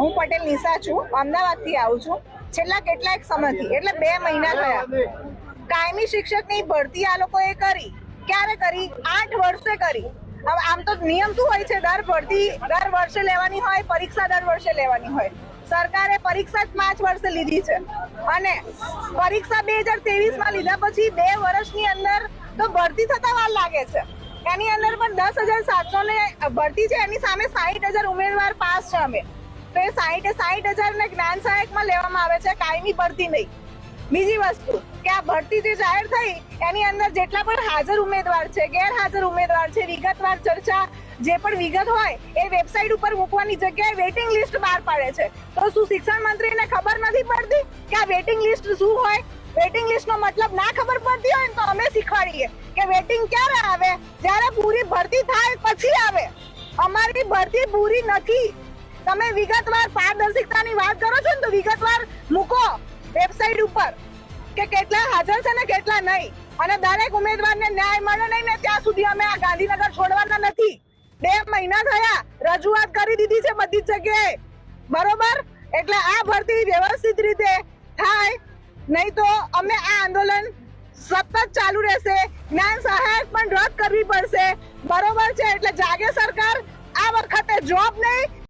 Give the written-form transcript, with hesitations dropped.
હું પટેલ નિશા છું, અમદાવાદથી આવું છું. છેલ્લા કેટલાક સમયથી એટલે 2 મહિના થયા કાયમી શિક્ષકની ભરતી આ લોકોએ કરી. ક્યારે કરી? 8 વર્ષે કરી. હવે આમ તો નિયમ શું હોય છે, દર વર્ષે લેવાની હોય, પરીક્ષા દર વર્ષે લેવાની હોય. સરકારે પરીક્ષા 5 વર્ષે લીધી છે અને પરીક્ષા 2023 માં લીધા પછી 2 વર્ષની અંદર તો ભરતી થતા વાર લાગે છે. એની અંદર પણ 10,700 ને ભરતી છે, એની સામે 60,000 ઉમેદવાર પાસ છે. અમે તો એ 60,000 ને જ્ઞાન સહાયકમાં લેવામાં આવે છે, કાયમી ભરતી નહીં. બીજી વસ્તુ કે આ ભરતી જે જાહેર થઈ એની અંદર જેટલા પણ હાજર ઉમેદવાર છે, ગેરહાજર ઉમેદવાર છે, વિગતવાર ચર્ચા જે પણ વિગત હોય એ વેબસાઇટ ઉપર મૂકવાની જગ્યાએ વેઇટિંગ લિસ્ટ બહાર પાડે છે. તો શું શિક્ષણ મંત્રીને ખબર નથી પડતી કે આ વેઇટિંગ લિસ્ટ શું હોય? વેઇટિંગ લિસ્ટ નો મતલબ ના ખબર પડતી હોય ને તો અમે શીખવાડીએ કે વેઇટિંગ ક્યારે આવે? જ્યારે પૂરી ભરતી થાય પછી આવે. અમારી ભરતી પૂરી નથી. તમે વિગતવાર પારદર્શિકતાની વાત કરો છો ને તો વિગતવાર મૂકો વેબસાઇટ ઉપર કે કેટલા હાજર છે ને કેટલા નહીં, અને દરેક ઉમેદવારને ન્યાય મળે નહીં ને ત્યાં સુધી અમે આ ગાંધીનગર છોડવાના નથી. 2 મહિના થયા, રજૂઆત કરી દીધી છે બધી જ જગ્યાએ, બરોબર? એટલે આ ભરતી વ્યવસ્થિત રીતે થાય, નહીં તો અમે આ આંદોલન સતત ચાલુ રહેશે. જ્ઞાન સહાયક પણ રદ કરવી પડશે, બરોબર છે? એટલે જાગે સરકાર. આ વખતે જોબ નહીં